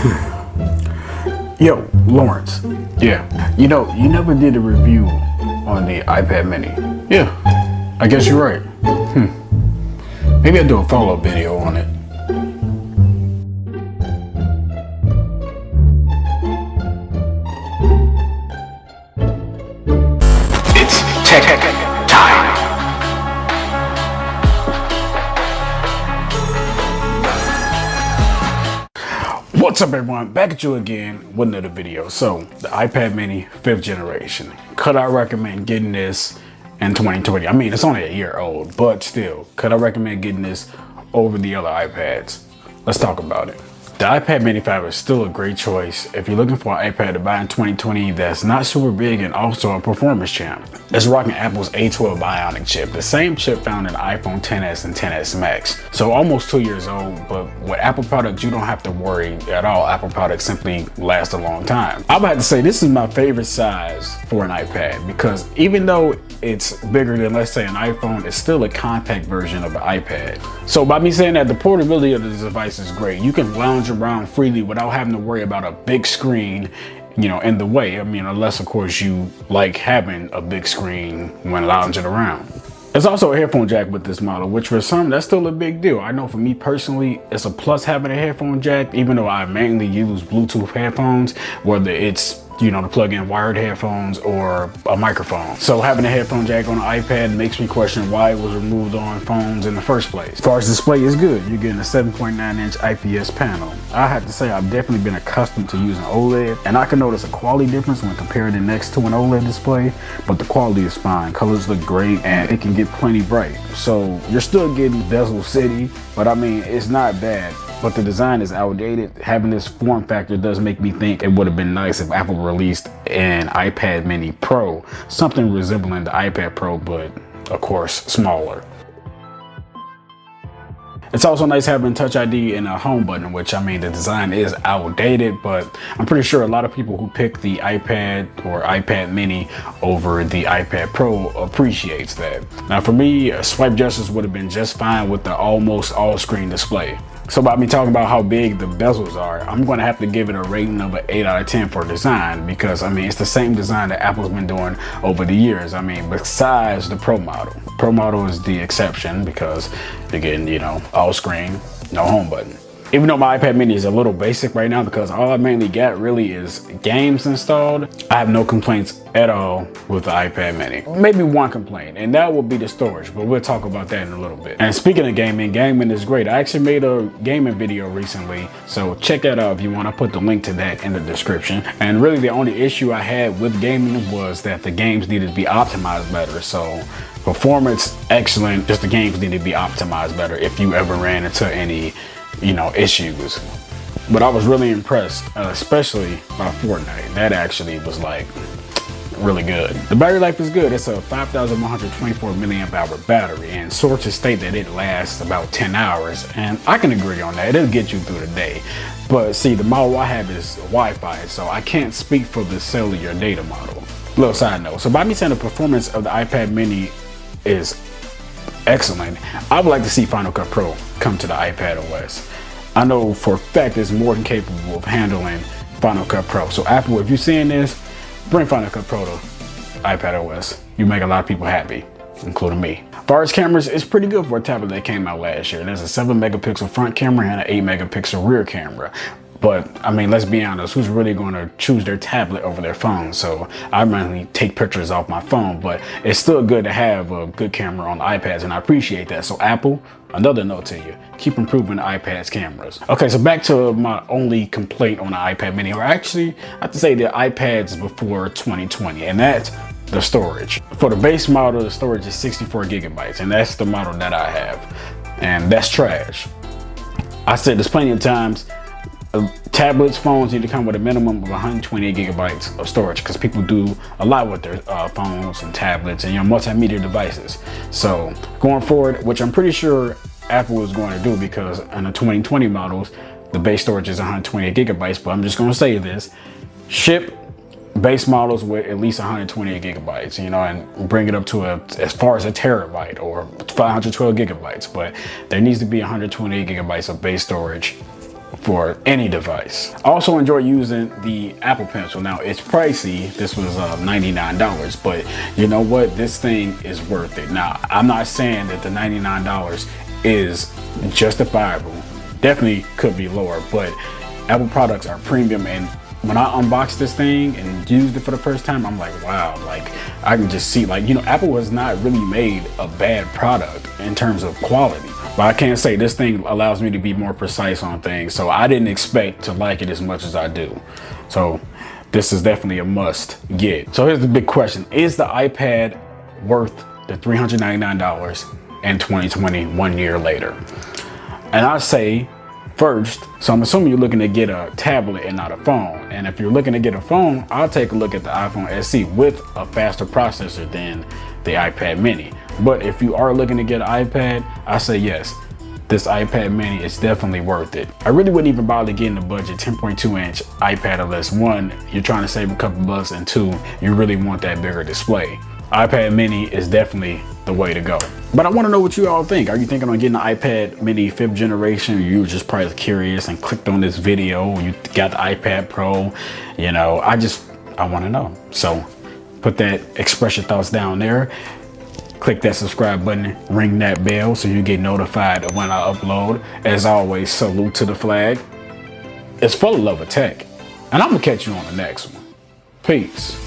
Yo, Lawrence. Yeah. You know, you never did a review on the iPad mini. Yeah. I guess you're right. Maybe I'll do a follow-up video on it. It's tech time. What's up, everyone? Back at you again with another video. So, the iPad mini 5th generation. Could I recommend getting this in 2020? I mean, it's only a year old, but still, could I recommend getting this over the other iPads? Let's talk about it. The iPad mini 5 is still a great choice if you're looking for an iPad to buy in 2020 that's not super big and also a performance champ. It's rocking Apple's A12 Bionic chip, the same chip found in iPhone XS and XS Max. So almost 2 years old, but with Apple products, you don't have to worry at all. Apple products simply last a long time. I would have to say this is my favorite size for an iPad because even though it's bigger than, let's say, an iPhone, it's still a compact version of an iPad. So by me saying that, the portability of this device is great. You can lounge around freely without having to worry about a big screen, you know, in the way. I mean, unless of course you like having a big screen when lounging around. There's also a headphone jack with this model, which for some, that's still a big deal. I know for me personally, it's a plus having a headphone jack, even though I mainly use Bluetooth headphones, whether it's, you know, to plug in wired headphones or a microphone. So having a headphone jack on an iPad makes me question why it was removed on phones in the first place. As far as display is good, you're getting a 7.9-inch IPS panel. I have to say I've definitely been accustomed to using OLED, and I can notice a quality difference when comparing it next to an OLED display, but the quality is fine. Colors look great and it can get plenty bright. So you're still getting bezel city, but I mean, it's not bad. But the design is outdated. Having this form factor does make me think it would have been nice if Apple released an iPad mini Pro, something resembling the iPad Pro, but of course smaller. It's also nice having Touch ID and a home button, which, I mean, the design is outdated, but I'm pretty sure a lot of people who pick the iPad or iPad mini over the iPad Pro appreciates that. Now for me, swipe gestures would have been just fine with the almost all-screen display. So by me talking about how big the bezels are, I'm going to have to give it a rating of an 8 out of 10 for design because, I mean, it's the same design that Apple's been doing over the years. I mean, besides the Pro model. Pro model is the exception because you're getting, you know, all screen, no home button. Even though my iPad mini is a little basic right now because all I mainly got really is games installed, I have no complaints at all with the iPad mini. Maybe one complaint, and that will be the storage, but we'll talk about that in a little bit. And speaking of gaming is great. I actually made a gaming video recently, so check that out if you want. I put the link to that in the description. And really the only issue I had with gaming was that the games needed to be optimized better. So performance, excellent, just the games need to be optimized better if you ever ran into any, you know, issues. But I was really impressed, especially by Fortnite. That actually was like really good. The battery life is good. It's a 5,124 milliamp hour battery, and sources state that it lasts about 10 hours, and I can agree on that. It'll get you through the day. But see, the model I have is Wi-Fi, so I can't speak for the cellular data model. Little side note. So by me saying the performance of the iPad mini is excellent, I would like to see Final Cut Pro come to the iPad OS. I know for a fact it's more than capable of handling Final Cut Pro. So Apple, if you're seeing this, bring Final Cut Pro to iPad OS. You make a lot of people happy, including me. As far as cameras, it's pretty good for a tablet that came out last year. There's a 7 megapixel front camera and an 8 megapixel rear camera. But I mean, let's be honest, who's really going to choose their tablet over their phone? So I mainly take pictures off my phone, but it's still good to have a good camera on the iPads, and I appreciate that. So Apple, another note to you, keep improving the iPad's cameras. Okay, so back to my only complaint on the iPad mini, or actually, I have to say the iPads before 2020, and that's the storage. For the base model, the storage is 64 gigabytes, and that's the model that I have, and that's trash. I said this plenty of times, tablets, phones need to come with a minimum of 128 gigabytes of storage because people do a lot with their phones and tablets and, you know, multimedia devices. So going forward, which I'm pretty sure Apple is going to do because in the 2020 models, the base storage is 128 gigabytes, but I'm just going to say this, ship base models with at least 128 gigabytes, you know, and bring it up to as far as a terabyte or 512 gigabytes, but there needs to be 128 gigabytes of base storage for any device. I also enjoy using the Apple Pencil. Now it's pricey. This was $99, but you know what? This thing is worth it. Now I'm not saying that the $99 is justifiable. Definitely could be lower, but Apple products are premium, and when I unboxed this thing and used it for the first time, I'm like, wow, like I can just see, like, you know, Apple has not really made a bad product in terms of quality. But I can't say this thing allows me to be more precise on things. So I didn't expect to like it as much as I do. So this is definitely a must get. So here's the big question. Is the iPad worth the $399 in 2020, 1 year later? And I say first, so I'm assuming you're looking to get a tablet and not a phone. And if you're looking to get a phone, I'll take a look at the iPhone SE with a faster processor than the iPad mini. But if you are looking to get an iPad, I say yes, this iPad mini is definitely worth it. I really wouldn't even bother getting a budget 10.2 inch iPad unless one, you're trying to save a couple bucks, and two, you really want that bigger display. iPad mini is definitely the way to go. But I want to know what you all think. Are you thinking on getting the iPad mini 5th generation? Or you were just probably curious and clicked on this video, you got the iPad Pro, you know, I want to know. So put that, express your thoughts down there. Click that subscribe button, ring that bell so you get notified of when I upload. As always, salute to the flag. It's full of love of tech. And I'm gonna catch you on the next one. Peace.